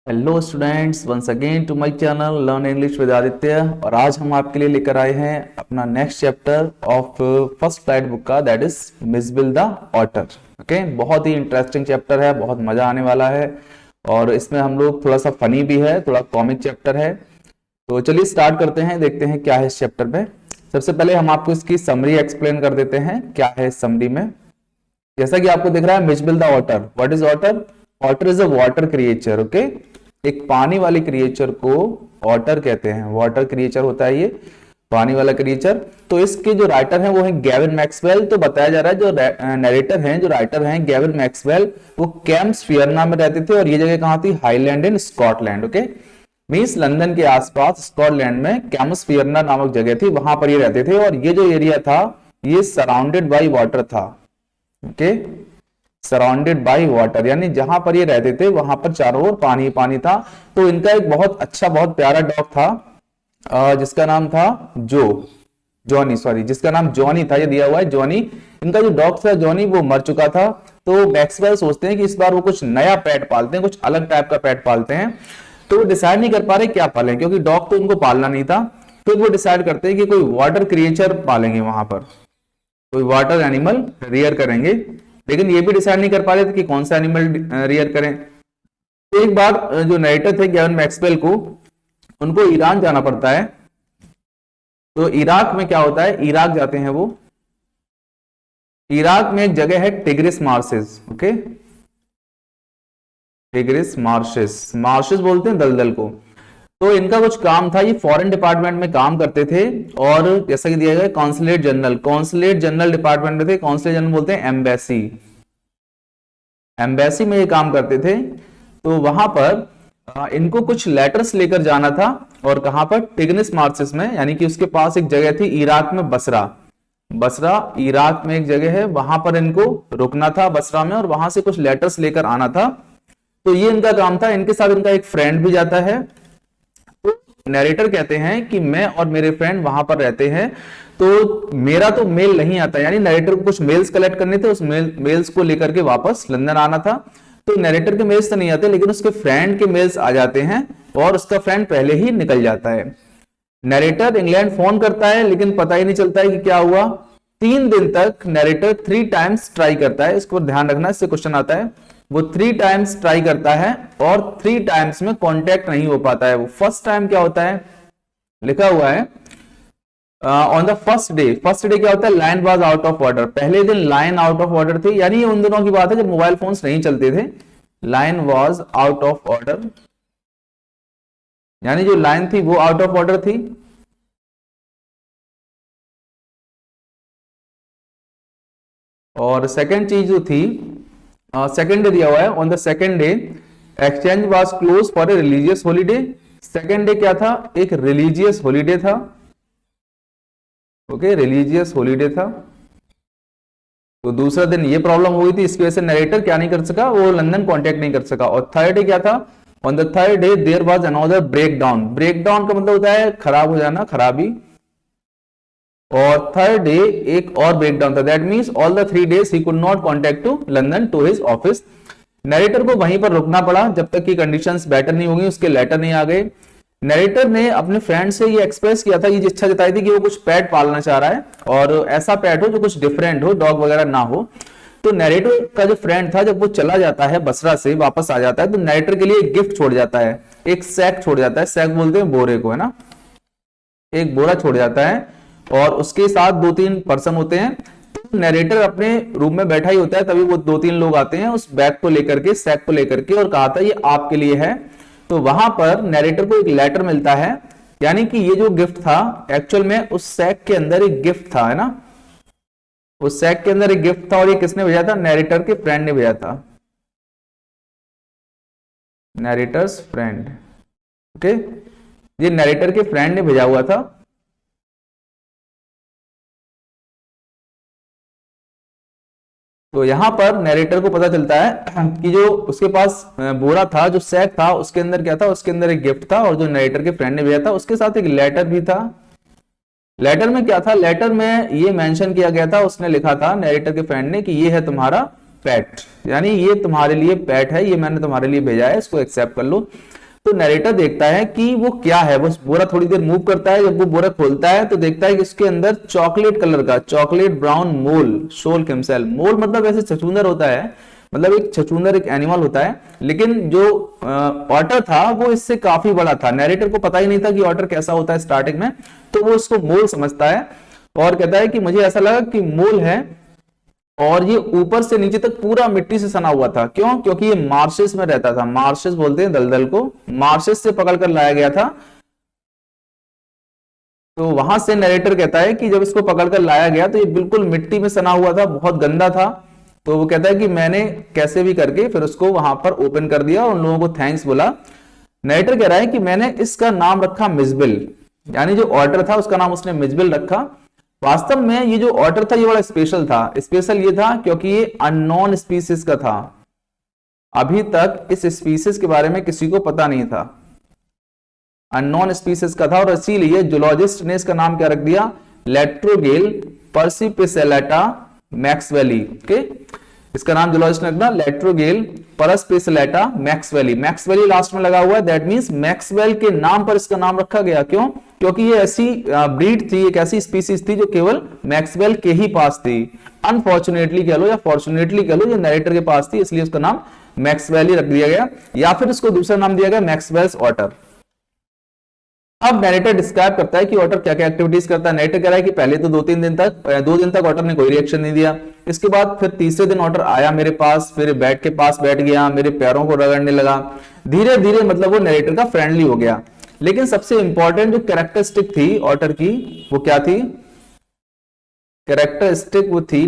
Hello students, once again to my channel learn English with Aditya. और आज हम आपके लिए लेकर आए हैं अपना next chapter of first flight book का, that is Mijbil the otter. Okay, बहुत ही इंटरेस्टिंग चैप्टर है, बहुत मजा आने वाला है। और इसमें हम लोग थोड़ा सा फनी भी है, थोड़ा कॉमिक चैप्टर है। तो चलिए स्टार्ट करते हैं, देखते हैं क्या है इस चैप्टर में। सबसे पहले हम आपको इसकी समरी एक्सप्लेन कर देते हैं क्या है इस समरी में। जैसा कि आपको दिख रहा है, Mijbil the otter. What is otter? Otter is a water creature. Okay, एक पानी वाले क्रिएचर को ऑटर कहते हैं। वाटर क्रिएचर होता है ये, पानी वाला क्रिएचर। तो इसके जो राइटर हैं वो है गैविन मैक्सवेल। तो बताया जा रहा है जो नरेटर हैं, जो राइटर हैं गैविन मैक्सवेल, वो कैम्स फियरना में रहते थे। और ये जगह कहां थी? हाईलैंड इन स्कॉटलैंड। ओके, मीन्स लंदन के आसपास स्कॉटलैंड में कैम्स फियरना नामक जगह थी, वहां पर ये रहते थे। और ये जो एरिया था ये सराउंडेड बाई वाटर था। ओके, सराउंडेड बाई वाटर, यानी जहां पर ये रहते थे वहां पर चारों ओर पानी पानी था। तो इनका एक बहुत अच्छा, बहुत प्यारा डॉग था जिसका नाम था जॉनी, सॉरी, जिसका नाम जॉनी था। ये दिया हुआ है जॉनी। इनका जो डॉग था जॉनी वो मर चुका था। तो मैक्सवेल सोचते हैं कि इस बार वो कुछ नया पेट पालते हैं, कुछ अलग टाइप का पेट पालते हैं। तो वो डिसाइड नहीं कर पा रहे क्या पालें, क्योंकि डॉग तो उनको पालना नहीं था। फिर वो डिसाइड करते हैं कि कोई वाटर क्रिएचर पालेंगे, वहां पर कोई वाटर एनिमल रियर करेंगे। लेकिन ये भी डिसाइड नहीं कर पा रहे थे कि कौन सा एनिमल रियर करें। तो एक बार जो नरेटर थे गैविन मैक्सवेल को, उनको ईरान जाना पड़ता है। तो इराक में क्या होता है, इराक जाते हैं वो। इराक में एक जगह है tigris marches. Okay, tigris marches, marches बोलते हैं दलदल को। तो इनका कुछ काम था, ये फॉरेन डिपार्टमेंट में काम करते थे। और जैसा कि दिया गया consulate general, consulate general department में थे। कॉन्सुलेट जनरल बोलते हैं एम्बेसी, एम्बेसी में ये काम करते थे। तो वहां पर इनको कुछ लेटर्स लेकर जाना था। और कहां पर? टिग्रिस मार्शेस में, यानी कि उसके पास एक जगह थी इराक में, बसरा। बसरा इराक में एक जगह है, वहां पर इनको रुकना था बसरा में, और वहां से कुछ लेटर्स लेकर आना था। तो ये इनका काम था। इनके साथ इनका एक फ्रेंड भी जाता है। नरेटर कहते हैं कि मैं और मेरे फ्रेंड वहां पर रहते हैं। तो मेरा तो मेल नहीं आता, यानी नरेटर को कुछ मेल्स कलेक्ट करने थे, उस मेल्स को लेकर के वापस लंदन आना था। तो नरेटर के मेल्स तो नहीं आते, लेकिन उसके फ्रेंड के मेल्स आ जाते हैं। और उसका फ्रेंड पहले ही निकल जाता है। नरेटर इंग्लैंड फोन करता है, लेकिन पता ही नहीं चलता है कि क्या हुआ। 3 दिन तक नरेटर 3 टाइम्स ट्राई करता है। इसको ध्यान रखना, इससे क्वेश्चन आता है। वो 3 टाइम्स ट्राई करता है और 3 टाइम्स में कांटेक्ट नहीं हो पाता है। वो फर्स्ट टाइम क्या होता है, लिखा हुआ है on the first day. First day क्या होता है? Line was out of order. पहले दिन लाइन आउट ऑफ ऑर्डर थी, यानी ये उन दिनों की बात है जब मोबाइल फोन्स नहीं चलते थे। Line was out of order, यानी जो लाइन थी वो आउट ऑफ ऑर्डर थी। और सेकेंड चीज जो थी, सेकेंड डे दिया हुआ है, on the second day exchange was close for a religious holiday. Second day क्या था? एक रिलीजियस हॉलीडे था। ओके, रिलीजियस हॉलीडे था। तो दूसरा दिन ये प्रॉब्लम हुई थी, इसकी वजह से नरेटर क्या नहीं कर सका, वो लंदन कांटेक्ट नहीं कर सका। और थर्ड डे क्या था? On the third day there was another breakdown. Breakdown का मतलब होता है खराब हो जाना, खराबी। और थर्ड डे एक और ब्रेक डाउन था। That means all the 3 days he could not contact to London to his office. Narrator को वहीं पर रुकना पड़ा जब तक कि कंडीशंस बेटर नहीं होगी, उसके लेटर नहीं आ गए। नरेटर ने अपने फ्रेंड से ये एक्सप्रेस किया था, ये इच्छा जताई थी कि वो कुछ पेट पालना चाह रहा है, और ऐसा पेट हो जो कुछ डिफरेंट हो, डॉग वगैरह ना हो। तो नरेटर का जो फ्रेंड था, जब वो चला जाता है बसरा से वापस आ जाता है, तो नरेटर के लिए एक गिफ्ट छोड़ जाता है, एक सैक छोड़ जाता है। सैक बोलते हैं बोरे को, है ना। एक बोरा छोड़ जाता है, और उसके साथ 2-3 पर्सन होते हैं। तो नरेटर अपने रूम में बैठा ही होता है, तभी वो 2-3 लोग आते हैं उस बैग को लेकर के, सैक को लेकर के, और कहा था ये आपके लिए है। तो वहां पर नरेटर को एक लेटर मिलता है, यानी कि ये जो गिफ्ट था एक्चुअल में उस सैक के अंदर एक गिफ्ट था, है ना। उस सैक के अंदर एक गिफ्ट था, और ये किसने भेजा था? नरेटर के फ्रेंड ने भेजा था, नरेटर्स फ्रेंड। ओके, ये नरेटर के फ्रेंड ने भेजा हुआ था। तो यहां पर नरेटर को पता चलता है कि जो उसके पास बोरा था, जो सैक था, उसके अंदर क्या था? उसके अंदर एक गिफ्ट था, और जो नरेटर के फ्रेंड ने भेजा था उसके साथ एक लेटर भी था। लेटर में क्या था? लेटर में ये मेंशन किया गया था, उसने लिखा था नरेटर के फ्रेंड ने कि ये है तुम्हारा पेट, यानी ये तुम्हारे लिए पेट है, ये मैंने तुम्हारे लिए भेजा है, इसको एक्सेप्ट कर लो। तो नरेटर देखता है कि वो क्या है, वो बोरा थोड़ी देर मूव करता है, जब वो बोरा खोलता है तो देखता है कि इसके अंदर चॉकलेट कलर का, चॉकलेट ब्राउन मोल, शोल्क हिमसेल्फ। मोल मतलब ऐसे छछूंदर होता है, मतलब एक छछूंदर एक एनिमल होता है, लेकिन जो ऑटर था वो इससे काफी बड़ा था। नरेटर को पता ही नहीं था कि ऑटर कैसा होता है स्टार्टिंग में, तो वो इसको मोल समझता है और कहता है कि मुझे ऐसा लगा कि मोल है, और ये ऊपर से नीचे तक पूरा मिट्टी से सना हुआ था। क्यों? क्योंकि ये मार्शेस में रहता था, मार्शेस बोलते हैं दलदल को, मार्शेस से पकड़ कर लाया गया था। तो वहां से नरेटर कहता है कि जब इसको पकड़ कर लाया गया तो ये बिल्कुल मिट्टी में सना हुआ था, बहुत गंदा था। तो वो कहता है कि मैंने कैसे भी करके फिर उसको वहां पर ओपन कर दिया और उन लोगों को थैंक्स बोला। नरेटर कह रहा है कि मैंने इसका नाम रखा मिजबिल, यानी जो ऑटर था उसका नाम उसने मिजबिल रखा। वास्तव में ये जो ऑटर था ये बड़ा स्पेशल था। स्पेशल ये था क्योंकि ये अननोन स्पीसीज का था, अभी तक इस स्पीसीज के बारे में किसी को पता नहीं था, अननोन स्पीसीज का था, और इसीलिए जूलॉजिस्ट ने इसका नाम क्या रख दिया, लेट्रोगेल परसिपिसेलेटा मैक्सवेली। ओके, इसका नाम जूलॉजिस्ट ने रखा लेट्रोगेल परसिपिसेलेटा मैक्सवेली। मैक्सवेली लास्ट में लगा हुआ है, दैट मींस मैक्सवेल के नाम पर इसका नाम रखा गया। क्यों? क्योंकि ये ऐसी ब्रीड थी, एक ऐसी स्पीसीज थी जो केवल मैक्सवेल के ही पास थी। अनफॉर्चुनेटली कह लो या फॉर्चुनेटली कह लो, ये नरेटर के पास थी, इसलिए उसका नाम मैक्सवेल ही रख दिया गया, या फिर इसको दूसरा नाम दिया गया मैक्सवेल्स ऑटर। अब नरेटर डिस्क्राइब करता है कि ऑटर क्या क्या एक्टिविटीज करता है। नरेटर कह रहा है कि पहले तो 2 दिन तक ऑटर ने कोई रिएक्शन नहीं दिया। इसके बाद फिर तीसरे दिन ऑटर आया मेरे पास, फिर बेड के पास बैठ गया, मेरे पैरों को रगड़ने लगा। धीरे धीरे मतलब वो नरेटर का फ्रेंडली हो गया। लेकिन सबसे इंपॉर्टेंट जो कैरेक्टरिस्टिक थी ऑटर की, वो क्या थी? कैरेक्टरिस्टिक वो थी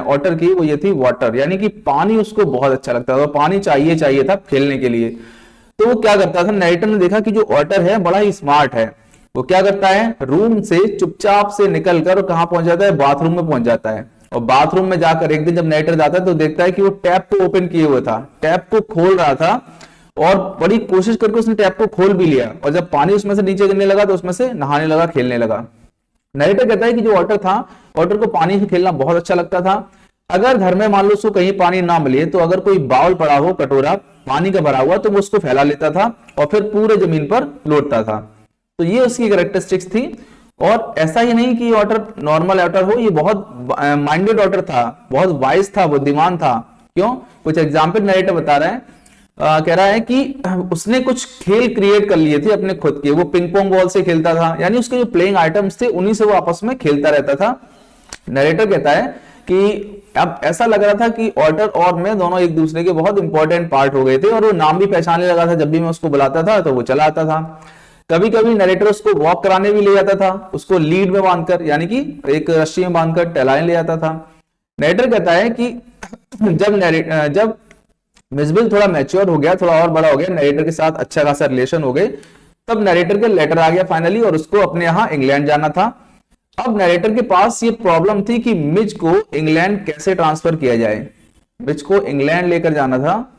ऑटर की, वो ये थी वाटर, यानी कि पानी उसको बहुत अच्छा लगता था, पानी चाहिए था खेलने के लिए। तो वो क्या करता था, नरेटर ने देखा कि जो ऑटर है बड़ा ही स्मार्ट है। वो क्या करता है, रूम से चुपचाप से निकलकर कहां पहुंच जाता है, बाथरूम में पहुंच जाता है। और बाथरूम में जाकर एक दिन जब नरेटर जाता है तो देखता है कि वो टैप को ओपन किए हुए था, टैप को खोल रहा था, और बड़ी कोशिश करके उसने टैप को खोल भी लिया, और जब पानी उसमें से नीचे गिरने लगा तो उसमें से नहाने लगा, खेलने लगा। नरेटर कहता है कि जो ऑटर था, ऑटर को पानी से खेलना बहुत अच्छा लगता था। अगर घर में मान लो उसको कहीं पानी ना मिले तो अगर कोई बाउल पड़ा हो, कटोरा पानी का भरा हुआ, तो वो उसको फैला लेता था और फिर पूरे जमीन पर लौटता था। तो ये उसकी कैरेक्टरिस्टिक्स थी। और ऐसा ही नहीं कि ऑटर नॉर्मल ऑटर हो, ये बहुत माइंडेड ऑटर था, बहुत वाइज था, बुद्धिमान था। क्यों? कुछ एग्जाम्पल नरेटर बता रहा है। कह रहा है कि उसने कुछ खेल क्रिएट कर लिए थे अपने खुद के। वो पिंग पोंग बॉल से खेलता था, यानी उसके जो प्लेइंग आइटम्स थे उन्हीं से वो आपस में खेलता रहता था। नरेटर कहता है कि अब ऐसा लग रहा था कि ऑटर और मैं दोनों एक दूसरे के बहुत इंपॉर्टेंट पार्ट हो गए थे, और वो नाम भी पहचानने लगा था। जब भी मैं उसको बुलाता था तो वो चला आता था। कभी कभी नरेटर उसको वॉक कराने भी ले जाता था, उसको लीड में बांधकर, यानी कि एक रस्सी में बांधकर टहलाने ले जाता था। नरेटर कहता है कि जब मिजबिल थोड़ा मैच्योर हो गया, थोड़ा और बड़ा हो गया, नरेटर के साथ अच्छा खासा रिलेशन हो गए, तब नरेटर के लेटर आ गया फाइनली, और उसको अपने यहाँ इंग्लैंड जाना था। अब नरेटर के पास ये प्रॉब्लम थी कि मिज को इंग्लैंड कैसे ट्रांसफर किया जाए। मिज को इंग्लैंड लेकर जाना था,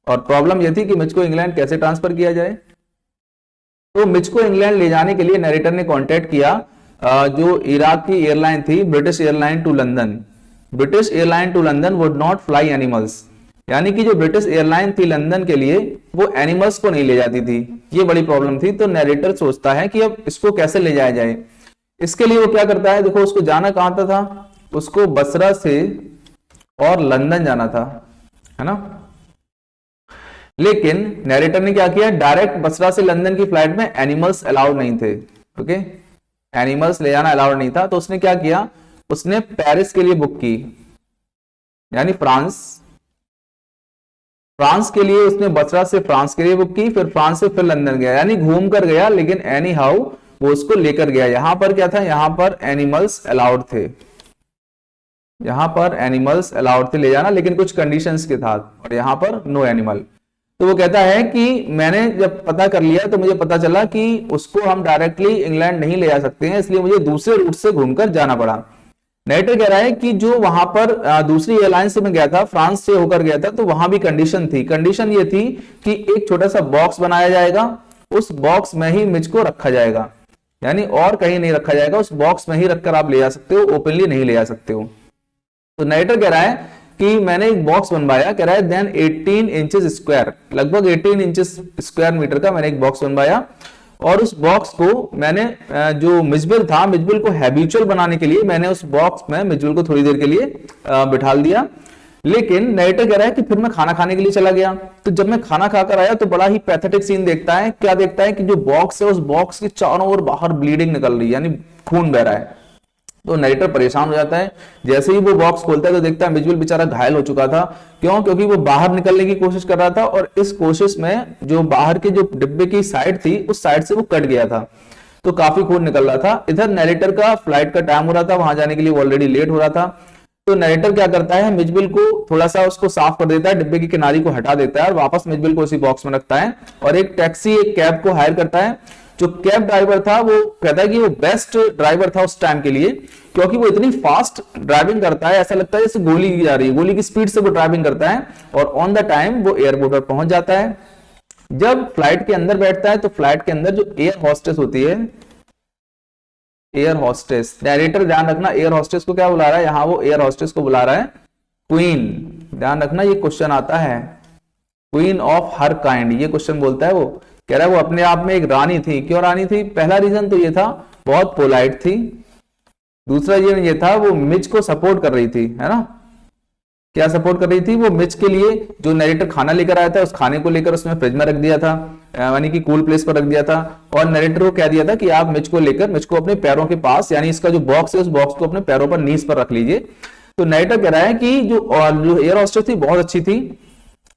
और प्रॉब्लम यह थी कि मिज को इंग्लैंड कैसे ट्रांसफर किया जाए। तो मिज को इंग्लैंड ले जाने के लिए नरेटर ने कांटेक्ट किया जो इराक की एयरलाइन थी, British airline to London. British airline to London would not fly animals, यानी कि जो ब्रिटिश एयरलाइन थी लंदन के लिए, वो एनिमल्स को नहीं ले जाती थी। ये बड़ी प्रॉब्लम थी। तो नरेटर सोचता है कि अब इसको कैसे ले जाया जाए। इसके लिए वो क्या करता है, देखो उसको जाना कहां था, उसको बसरा से और लंदन जाना था, है ना। लेकिन नरेटर ने क्या किया, डायरेक्ट बसरा से लंदन की फ्लाइट में एनिमल्स अलाउड नहीं थे। ओके, एनिमल्स ले जाना अलाउड नहीं था। तो उसने क्या किया, उसने पेरिस के लिए बुक की, यानी फ्रांस के लिए उसने बसरा से फ्रांस के लिए बुक की, फिर फ्रांस से फिर लंदन गया, यानी घूम कर गया, लेकिन एनी हाउ वो उसको लेकर गया। यहां पर क्या था, यहां पर एनिमल्स अलाउड थे, यहां पर एनिमल्स अलाउड थे ले जाना, लेकिन कुछ कंडीशंस के साथ, और यहां पर नो एनिमल। तो वो कहता है कि मैंने जब पता कर लिया तो मुझे पता चला कि उसको हम डायरेक्टली इंग्लैंड नहीं ले जा सकते हैं, इसलिए मुझे दूसरे रूट से घूमकर जाना पड़ा। नरेटर कह रहा है कि जो वहां पर दूसरी एयरलाइन से मैं गया था, फ्रांस से होकर गया था, तो वहां भी कंडीशन थी। कंडीशन ये थी कि एक छोटा सा बॉक्स बनाया जाएगा, उस बॉक्स में ही मिज को रखा जाएगा, यानी और कहीं नहीं रखा जाएगा, उस बॉक्स में ही रखकर आप ले जा सकते हो, ओपनली नहीं ले जा सकते हो। तो नरेटर कह रहा है कि मैंने एक बॉक्स बनवाया, कह रहा है देन 18 इंचेस स्क्वायर, लगभग 18 इंचेस स्क्वायर मीटर का मैंने एक बॉक्स बनवाया, और उस बॉक्स को मैंने जो मिजबिल था, मिजबिल को हैबिचुअल बनाने के लिए मैंने उस बॉक्स में मिजबिल को थोड़ी देर के लिए बिठा दिया। लेकिन नरेटर कह रहा है कि फिर मैं खाना खाने के लिए चला गया, तो जब मैं खाना खाकर आया तो बड़ा ही पैथेटिक सीन देखता है। क्या देखता है कि जो बॉक्स है उस बॉक्स के चारों ओर बाहर ब्लीडिंग निकल रही है, यानी खून बह रहा है। तो नरेटर परेशान हो जाता है। जैसे ही वो बॉक्स खोलता है तो देखता है मिजबिल बेचारा घायल हो चुका था। क्यों? क्योंकि वो बाहर निकलने की कोशिश कर रहा था, और इस कोशिश में जो बाहर के जो डिब्बे की साइड थी उस साइड से वो कट गया था, तो काफी खून निकल रहा था। इधर नरेटर का फ्लाइट का टाइम हो रहा था, वहां जाने के लिए ऑलरेडी लेट हो रहा था। तो नरेटर क्या करता है, मिजबिल को थोड़ा सा उसको साफ कर देता है, डिब्बे की किनारी को हटा देता है और वापस मिजबिल को उसी बॉक्स में रखता है, और एक टैक्सी, एक कैब को हायर करता है। जो कैब ड्राइवर था वो कहता है कि वो बेस्ट ड्राइवर था उस टाइम के लिए, क्योंकि वो इतनी फास्ट ड्राइविंग करता है, ऐसा लगता है जैसे गोली की जा रही है, गोली की स्पीड से वो ड्राइविंग करता है, और ऑन द टाइम वो एयरपोर्ट पर पहुंच जाता है। जब फ्लाइट के अंदर बैठता है तो फ्लाइट के अंदर जो एयर हॉस्टेस होती है, एयर हॉस्टेस, नरेटर ध्यान रखना एयर हॉस्टेस को क्या बुला रहा है, यहां वो एयर हॉस्टेस को बुला रहा है क्वीन। ध्यान रखना ये क्वेश्चन आता है, क्वीन ऑफ हर काइंड, ये क्वेश्चन बोलता है। वो कह रहा है वो अपने आप में एक रानी थी। क्यों रानी थी? पहला रीजन तो ये था बहुत पोलाइट थी, दूसरा रीजन ये था वो मिज को सपोर्ट कर रही थी, है ना। क्या सपोर्ट कर रही थी? वो मिज के लिए जो नरेटर खाना लेकर आया था उस खाने को लेकर उसने फ्रिज में रख दिया था, यानी कि कूल प्लेस पर रख दिया था, और नरेटर को कह दिया था कि आप मिज को लेकर मिज को अपने पैरों के पास, यानी इसका जो बॉक्स है उस बॉक्स को अपने पैरों पर, नीज पर रख लीजिए। तो नरेटर कह रहा है कि जो एयर होस्टेस थी बहुत अच्छी थी,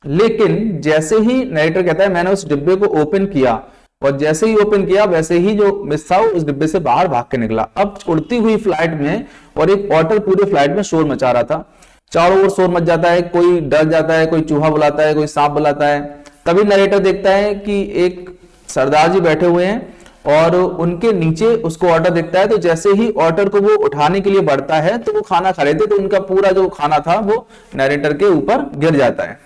लेकिन जैसे ही नरेटर कहता है मैंने उस डिब्बे को ओपन किया, और जैसे ही ओपन किया वैसे ही जो मिस था उस डिब्बे से बाहर भाग के निकला। अब उड़ती हुई फ्लाइट में, और एक ऑटर पूरे फ्लाइट में शोर मचा रहा था, चारों ओर शोर मच जाता है, कोई डर जाता है, कोई चूहा बुलाता है, कोई सांप बुलाता है। तभी नरेटर देखता है कि एक सरदार जी बैठे हुए हैं, और उनके नीचे उसको ऑर्डर दिखता है। तो जैसे ही ऑर्डर को वो उठाने के लिए बढ़ता है तो वो खाना खा रहे थे, तो उनका पूरा जो खाना था वो नरेटर के ऊपर गिर जाता है।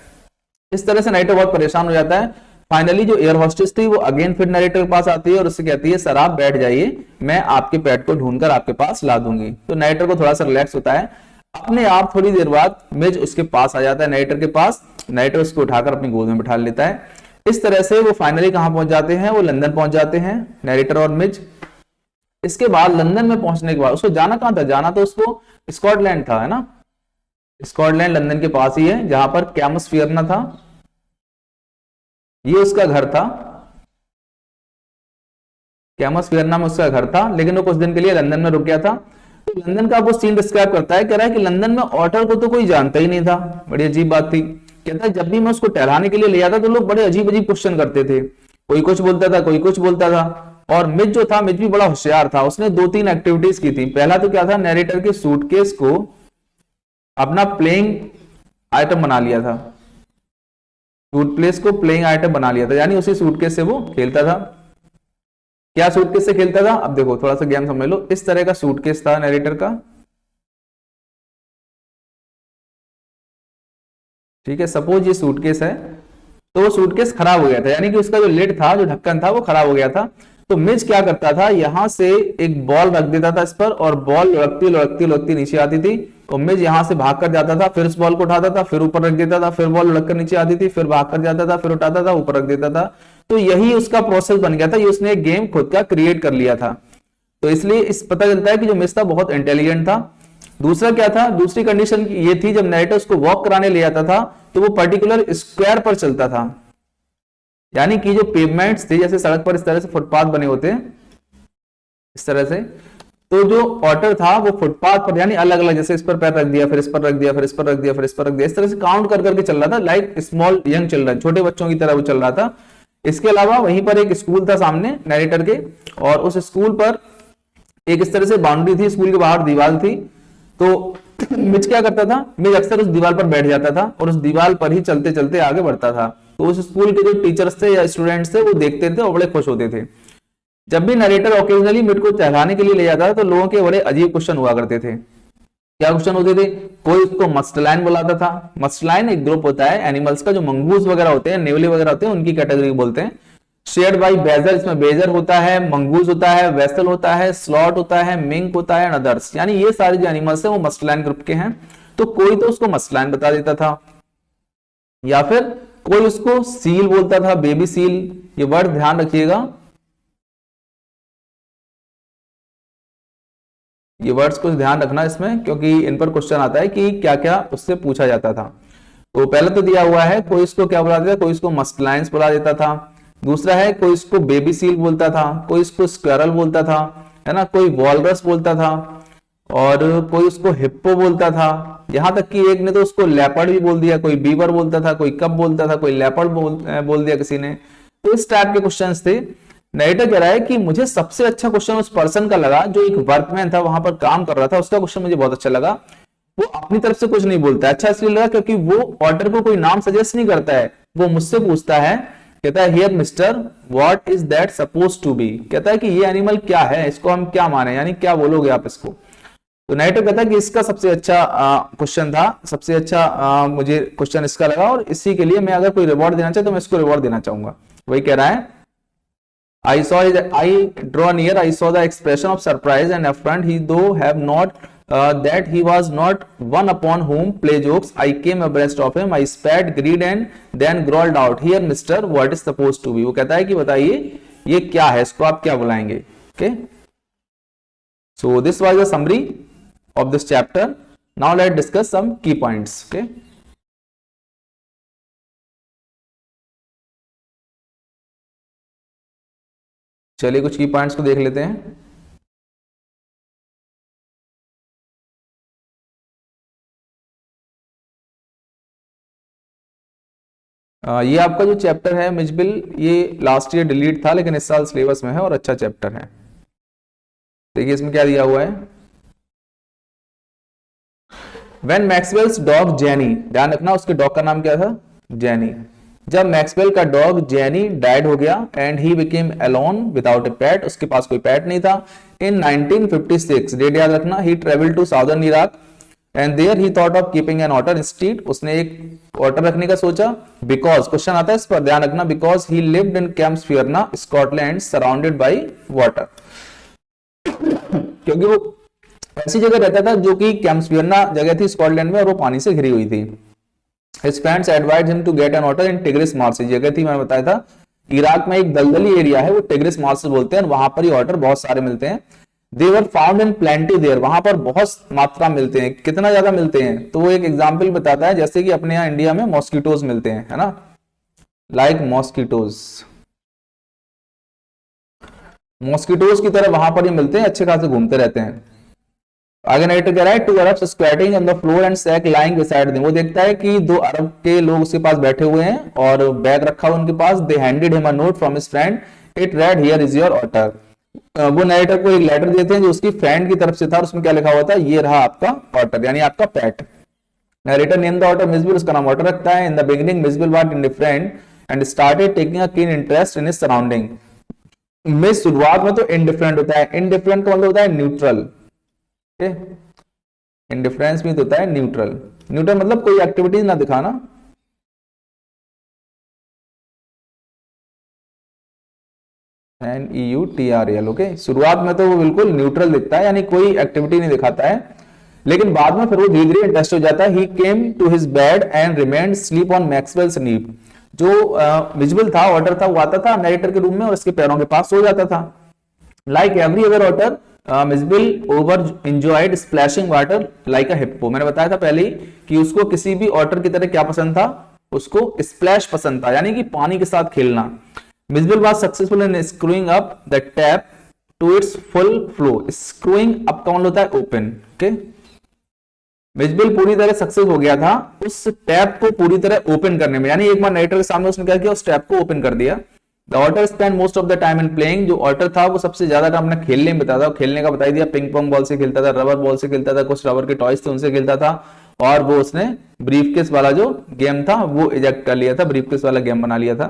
इस तरह से नरेटर बहुत परेशान हो जाता है। फाइनली जो एयर होस्टेस थी वो अगेन फिर नरेटर के पास आती है और उससे कहती है सर आप बैठ जाइए, मैं आपके पेट को ढूंढकर आपके पास ला दूंगी। तो नरेटर को थोड़ा सा रिलैक्स होता है। अपने आप थोड़ी देर बाद मिज उसके पास आ जाता है, नरेटर के पास। नरेटर उसको उठाकर अपनी गोद में बिठा लेता है। इस तरह से वो फाइनली कहां पहुंच जाते हैं, वो लंदन पहुंच जाते हैं, नरेटर और मिज। इसके बाद लंदन में पहुंचने के बाद उसको जाना कहां था, जाना तो उसको स्कॉटलैंड था, है ना। स्कॉटलैंड लंदन के पास ही है, जहां पर कैमस फियरना था, ये उसका घर था। कैमस फियरना में उसका घर था, लेकिन वो कुछ दिन के लिए लंदन में रुक गया था। तो लंदन का वो सीन डिस्क्राइब करता है, कह रहा है कि लंदन में ऑटर को तो कोई जानता ही नहीं था, बड़ी अजीब बात थी। कहता है जब भी मैं उसको टहलाने के लिए ले जाता तो लोग बड़े अजीब अजीब क्वेश्चन करते थे, कोई कुछ बोलता था, कोई कुछ बोलता था। और मिज जो था, मिज भी बड़ा होशियार था, उसने 2-3 एक्टिविटीज की थी। पहला तो क्या था, नरेटर के सूटकेस को अपना प्लेइंग आइटम बना लिया था, सूटकेस को प्लेइंग आइटम बना लिया था, यानी उसी सूटकेस से वो खेलता था। क्या सूटकेस से खेलता था? अब देखो थोड़ा सा गेम समझ लो। इस तरह का सूटकेस था नरेटर का, ठीक है। सपोज ये सूटकेस है, तो वो सूटकेस खराब हो गया था, यानी कि उसका जो लिड था, जो ढक्कन था, वो खराब हो गया था। तो मिज क्या करता था, यहां से एक बॉल रख देता था इस पर, और बॉल लुढ़कती लुढ़कती लुढ़कती नीचे आती थी। तो मिज यहां से भाग कर जाता था, फिर उस बॉल को उठाता था, फिर ऊपर रख देता था, फिर बॉल लुढ़क कर नीचे आती थी, फिर भाग कर जाता था, फिर उठाता था, ऊपर रख देता था। तो यही उसका प्रोसेस बन गया था, ये उसने एक गेम खुद का क्रिएट कर लिया था। तो इसलिए इस पता चलता है कि जो मिज था बहुत इंटेलिजेंट था। दूसरा क्या था, दूसरी कंडीशन ये थी, जब नरेटर उसको वॉक कराने ले जाता था तो वो पर्टिकुलर स्क्वायर पर चलता था, यानी कि जो पेवमेंट्स थे, जैसे सड़क पर इस तरह से फुटपाथ बने होते हैं इस तरह से, तो जो ऑटर था वो फुटपाथ पर, यानी अलग अलग, जैसे इस पर पैर रख दिया, फिर इस पर रख दिया, फिर इस पर रख दिया, फिर इस पर रख दिया, इस तरह से काउंट कर करके चल रहा था, लाइक स्मॉल यंग चिल्ड्रन, छोटे बच्चों की तरह वो चल रहा था। इसके अलावा वहीं पर एक स्कूल था सामने नरेटर के, और उस स्कूल पर एक इस तरह से बाउंड्री थी, स्कूल के बाहर दीवार थी। तो मिज क्या करता था, मिज अक्सर उस दीवार पर बैठ जाता था और उस दीवार पर ही चलते चलते आगे बढ़ता था। तो उस स्कूल के जो टीचर्स थे या स्टूडेंट्स थे वो देखते थे और बड़े खुश होते थे। जब भी नरेटर ओकेजनली मिज को टहलाने के लिए ले जाता था तो लोगों के बड़े अजीब क्वेश्चन हुआ करते थे। क्या क्वेश्चन होते थे? कोई उसको मस्टलाइन बुलाता था। मस्टलाइन एक ग्रुप होता है एनिमल्स का, जो मंगूस वगैरह होते हैं, नेवले वगैरह होते हैं, उनकी कैटेगरी बोलते हैं। शेयर्ड बाय बेजर, इसमें बेजर होता है, मंगूस होता है, वेसल होता है, स्लॉट होता है, मिंक होता है, अदर्स, यानी ये सारे जो एनिमल्स हैं वो मस्टलाइन ग्रुप के हैं। तो कोई तो उसको मस्टलाइन बता देता था, या फिर कोई उसको सील बोलता था, बेबी सील। ये वर्ड ध्यान रखिएगा, ये वर्ड्स कुछ ध्यान रखना इसमें, क्योंकि इन पर क्वेश्चन आता है कि क्या क्या उससे पूछा जाता था। तो पहले तो दिया हुआ है कोई इसको क्या बुला देता, कोई इसको मस्टलाइन्स बुला देता था। दूसरा है कोई इसको बेबी सील बोलता था, कोई इसको स्क्वेरल बोलता था, है ना, कोई वॉलरस बोलता था, और कोई उसको हिप्पो बोलता था। यहां तक कि एक ने तो उसको लेपर्ड भी बोल दिया, कोई बीवर बोलता था, कोई कब बोलता था, कोई लेपर्ड बोल दिया किसी ने। तो इस टाइप के क्वेश्चंस थे। नरेटर कह रहा है कि मुझे सबसे अच्छा क्वेश्चन उस पर्सन का लगा जो एक वर्कमैन था, वहां पर काम कर रहा था, उसका क्वेश्चन मुझे बहुत अच्छा लगा। वो अपनी तरफ से कुछ नहीं बोलता है, अच्छा इसलिए लगा क्योंकि वो ऑर्डर को कोई नाम सजेस्ट नहीं करता है, वो मुझसे पूछता है, कहता है here mister what is that suppose to be, कहता है कि ये एनिमल क्या है, इसको हम क्या माने, यानी क्या बोलोगे आप इसको। तो नरेटर कहता है कि इसका सबसे अच्छा क्वेश्चन था, सबसे अच्छा मुझे क्वेश्चन इसका लगा, और इसी के लिए मैं अगर कोई रिवॉर्ड देना चाहे तो मैं इसको रिवॉर्ड देना चाहूंगा। वही कह रहा है, I draw near, I saw the expression of surprise and affront, he though have not that he was not one upon whom play jokes. I came abreast of him, I spat, greed and then growled out, here mister, what is supposed to be। वो कहता है कि बताइए ये क्या है, इसको आप क्या बुलाएंगे। Okay, so this was a summary of this chapter. Now let's discuss some key points। Okay, चलिए कुछ की पॉइंट्स को देख लेते हैं। ये आपका जो चैप्टर है मिजबिल, ये लास्ट ईयर डिलीट था लेकिन इस साल सिलेबस में है और अच्छा चैप्टर है। देखिए इसमें क्या दिया हुआ है, व्हेन मैक्सवेल्स डॉग जेनी, ध्यान रखना उसके डॉग का नाम क्या था, जेनी। जब मैक्सवेल का डॉग जेनी डाइड हो गया and he became alone without a pet, उसके पास कोई पेट नहीं था। इन 1956, डेट याद रखना, he travel to southern Iraq and there he thought of keeping an otter instead, उसने एक ऑटर रखने का सोचा। बिकॉज, क्वेश्चन आता है इस पर ध्यान रखना, because he lived in Camusfearna Scotland surrounded by water, क्योंकि वो ऐसी जगह रहता था जो कि कैम्प्सफियरना जगह थी स्कॉटलैंड में और वो पानी से घिरी हुई थी। His friends advised him to get an otter in Tigris marshes, जगह थी मैंने बताया था इराक में एक दलदली एरिया है वो टिग्रिस मार्शेस बोलते हैं, वहां पर ही ऑटर बहुत सारे मिलते हैं। They were found in plenty there, वहां पर बहुत मात्रा मिलते हैं। कितना ज्यादा मिलते हैं, तो वो एक एग्जाम्पल बताता है, जैसे कि अपने यहाँ इंडिया में मॉस्किटोज मिलते हैं, है ना, लाइक मॉस्किटोज, मॉस्किटोज की तरह वहां पर ही मिलते हैं, अच्छे खासे घूमते रहते हैं। आगे नरेटर कह रहा है, two Arabs squatting on the floor and sack lying beside them, वो देखता है कि दो अरब के लोग उसके पास बैठे हुए हैं और बैग रखा हुआ उनके पास। They handed him a note from his friend, it read here is your otter, वो नरेटर को एक लेटर देते हैं जो उसकी फ्रेंड की तरफ से था, और उसमें क्या लिखा हुआ था, ये रहा आपका ऑटर यानी आपका pet. Narrator name the otter Mijbil, उसका नाम ऑटर रखता है। In the beginning Mijbil was indifferent and started taking a keen interest in his surrounding, में शुरुआत में तो इंडिफरेंट होता है, इंडिफरेंट का मतलब होता है न्यूट्रल, इंडिफरेंस भी तो होता है न्यूट्रल, न्यूट्रल मतलब कोई एक्टिविटीज ना दिखाना। NEUTRAL, ओके, शुरुआत में तो वो बिल्कुल न्यूट्रल दिखता है यानी कोई एक्टिविटी नहीं दिखाता है, लेकिन बाद में फिर वो धीरे धीरे इंटरेस्ट हो जाता है। He came to his bed and remained sleep on Maxwell's knee, जो विजिबल था ऑटर था वो आता था नरेटर के रूम में और इसके पैरों के पास सो जाता था। Like every other otter Mijbil over enjoyed splashing water like a hippo, मैंने बताया था पहले ही कि उसको किसी भी ऑटर की तरह क्या पसंद था, उसको स्प्लैश पसंद था यानी कि पानी के साथ खेलना। Mijbil was successful in screwing up the tap to its full flow, screwing up का मतलब होता है ओपन, ओके, मिसबिल पूरी तरह सक्सेस हो गया था उस टैप को पूरी तरह ओपन करने में, यानी एक बार नरेटर के सामने उसने क्या किया, उस टैप को ओपन कर दिया। The otter spent most of the time in playing, जो ऑटर था वो सबसे ज्यादा टाइम अपने खेलने में बताता था, खेलने का बता दिया, पिंग पोंग बॉल से खेलता था, रबर बॉल से खेलता था, कुछ रबर के टॉयज थे उनसे खेलता था, और वो उसने ब्रीफकेस वाला जो गेम था वो इजेक्ट कर लिया था, ब्रीफकेस वाला गेम बना लिया था।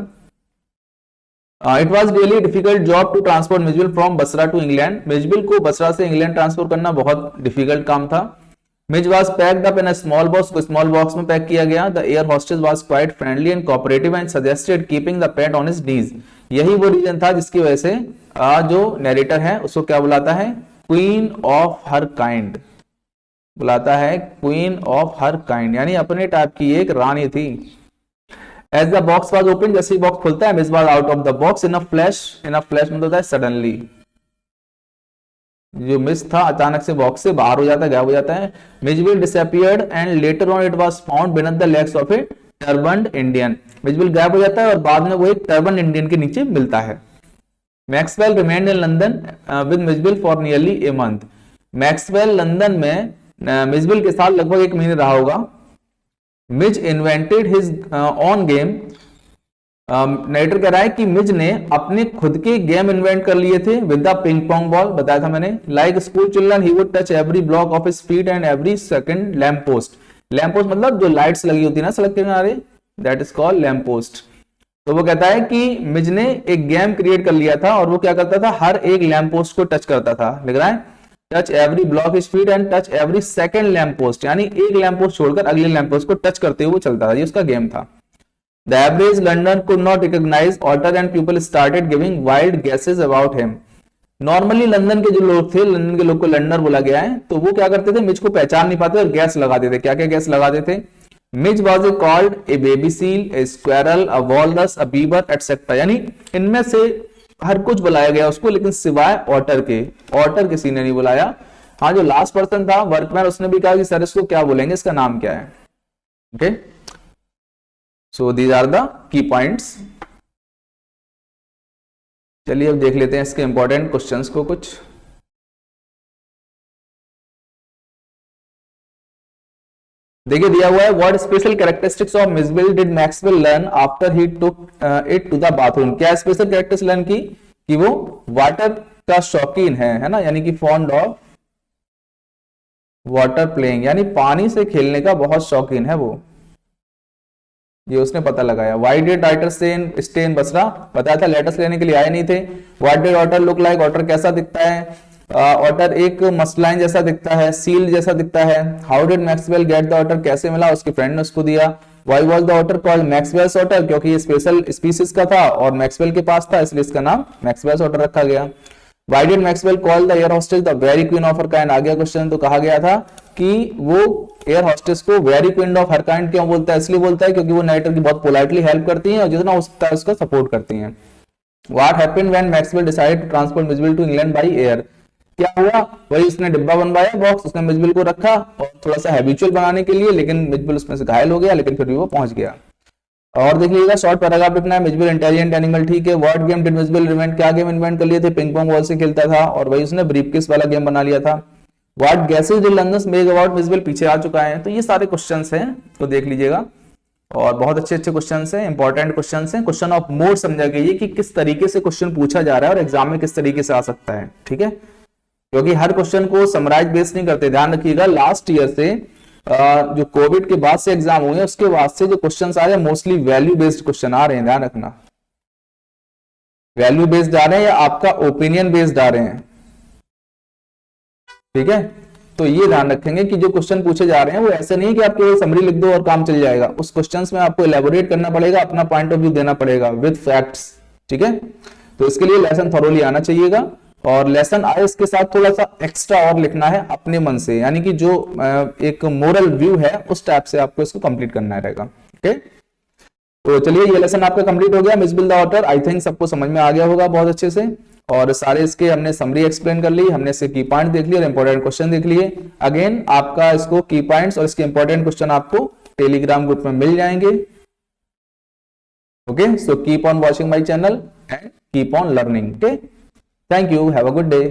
It was really difficult job to transport Mijbil from Basra to England, Mijbil को बसरा से इंग्लैंड ट्रांसफर करना बहुत डिफिकल्ट काम था। Mij was packed up in a small box, को स्मॉल बॉक्स में पैक किया गया। The air hostess was quite friendly and cooperative and suggested keeping the pet on his knees, यही वो रीजन था जिसकी वजह से जो नरेटर है उसको क्या बुलाता है, क्वीन ऑफ हर काइंड बुलाता है क्वीन ऑफ हर काइंड, यानी अपने टाइप की एक रानी थी। As the box was open, जैसे ही बॉक्स खुलता है, miss was out of the box in a flash मतलब होता है सडनली, जो मिस था अचानक से बॉक्स से बाहर हो जाता है, गायब हो जाता है। Mijbil disappeared and later on it was found beneath the legs of a turbaned Indian. Mijbil गायब हो जाता है और बाद में वो एक टर्बन इंडियन के नीचे मिलता है। Maxwell remained in London with Mijbil for nearly a month. Maxwell London में मिजविल के साथ लगभग एक महीने रहा होगा। Mij invented his own game, narrator कह रहा है कि मिज ने अपने खुद के गेम इन्वेंट कर लिए थे with the ping pong ball, बताया था मैंने। Like school children he would touch every block of his feet and every second lamp post. Lamp post मतलब जो लाइट्स लगी होती है ना सड़क के किनारे, that is called lamp post. तो वो कहता है कि मिज ने एक गेम क्रिएट कर लिया था और वो क्या करता था, हर एक लैंप पोस्ट को टच करता था। लिख रहा है touch every block his feet and touch every second lamp post, यानी एक लैंप पोस्ट छोड़कर अगले लैंप पोस्ट को टच करते हुए चलता था, ये उसका गेम था। The average London could not recognize Otter and people started giving wild guesses about him. Normally London के जो लोग थे, लंदन के लोग को लंडनर बोला गया है, तो वो क्या करते थे, मिज को पहचान नहीं पाते और गैस लगाते थे। क्या क्या गैस लगाते थे? Mij was a called a baby seal, a squirrel, a walrus, a beaver etcetera, यानी इनमें से हर कुछ बुलाया गया उसको, लेकिन सिवाय ऑटर के। ऑटर किसी ने नहीं बुलाया। हाँ, जो लास्ट पर्सन था वर्कमैन, उसने भी कहा कि सर इसको क्या बोलेंगे, इसका नाम क्या है। Okay, so these are the key points. चलिए अब देख लेते हैं इसके इंपॉर्टेंट क्वेश्चंस को कुछ। देखिए दिया हुआ है, what special characteristics of Mijbil did Maxwell learn after he took it to the bathroom. क्या स्पेशल कैरेक्टरिस्टिक्स लर्न की कि वो वाटर का शौकीन है ना, यानी कि फॉन्ड ऑफ वाटर प्लेइंग, यानी पानी से खेलने का बहुत शौकीन है वो, ये उसने पता लगाया। Why did otter stay in Basra, बताया था लेटर्स लेने के लिए आए नहीं थे। What did otter look like, otter कैसा दिखता है? ऑटर एक मस्लाइन जैसा दिखता है, सील जैसा दिखता है। How did Maxwell get the otter, कैसे मिला, उसके फ्रेंड ने उसको दिया। Why was the otter called Maxwell's otter, क्योंकि ये स्पेशल स्पीसीज का था और मैक्सवेल के पास था, इसलिए इसका नाम मैक्सवेल्स ऑटर रखा गया। Why did Maxwell call the air hostess the very queen of her kind? आ गया क्वेश्चन, तो कहा गया था कि वो एयर हॉस्टेस को very queen of her kind क्यों बोलता है? इसलिए बोलता है क्योंकि वो नाइटर की बहुत पोलाइटली हेल्प करती हैं और जितना हो सकता है उसका सपोर्ट करती हैं। What happened when Maxwell decided to transport Misville to England by air? क्या हुआ? वही उसने डिब्बा बनवाया, बॉक्स, उसने मिजविल को रखा और थोड़ा सा हैबिचुअल बनाने के लिए, लेकिन मिजविल उसमें से घायल हो गया, लेकिन फिर भी वो पहुंच गया। और देख लीजिएगा शॉर्ट पैराग्राफ लिखना है। मिजविल इंटेलिजेंट एनिमल, ठीक है। व्हाट गेम डिड मिजविल इन्वेंट, क्या गेम इन्वेंट कर लिए थे? पिंग पोंग बॉल से खेलता था और वही उसने ब्रीफकेस वाला गेम बना लिया था। What guesses did London make about Mijbil, पीछे आ चुका है। तो ये सारे क्वेश्चंस हैं, तो देख लीजिएगा, और बहुत अच्छे अच्छे क्वेश्चंस हैं, इंपॉर्टेंट क्वेश्चंस हैं। क्वेश्चन ऑफ मोड समझा गया कि किस तरीके से क्वेश्चन पूछा जा रहा है और एग्जाम में किस तरीके से आ सकता है, ठीक है, क्योंकि हर क्वेश्चन को समराइज बेस नहीं करते। ध्यान रखिएगा, लास्ट ईयर से जो कोविड के बाद से एग्जाम हुए हैं उसके बाद से जो क्वेश्चंस आ रहे हैं मोस्टली वैल्यू बेस्ड क्वेश्चन आ रहे हैं। ध्यान रखना, वैल्यू बेस्ड आ रहे हैं या आपका ओपिनियन बेस्ड आ रहे हैं, ठीक है। तो ये ध्यान रखेंगे कि जो क्वेश्चन पूछे जा रहे हैं वो ऐसे नहीं कि आप केवल समरी लिख दो और काम चल जाएगा। उस क्वेश्चंस में आपको एलैबोरेट करना पड़ेगा, अपना पॉइंट ऑफ व्यू देना पड़ेगा विद फैक्ट्स, ठीक है। तो इसके लिए लेसन थॉरोली आना चाहिएगा, और लेसन आए इसके साथ थोड़ा सा एक्स्ट्रा और लिखना है अपने मन से, यानी कि जो एक मोरल व्यू है उस टाइप से आपको इसको कंप्लीट करना रहेगा, ओके। तो चलिए ये लेसन आपका कंप्लीट हो गया, मिजविल द ऑटर। आई थिंक सबको समझ में आ गया होगा बहुत अच्छे से, और सारे इसके हमने समरी एक्सप्लेन कर ली, हमने इसके की पॉइंट देख लिए और इंपॉर्टेंट क्वेश्चन देख लिए। अगेन आपका इसको की पॉइंट्स और इसके इंपॉर्टेंट क्वेश्चन आपको टेलीग्राम ग्रुप में मिल जाएंगे, okay. So keep on watching my channel and keep on learning, okay. Thank you. Have a good day.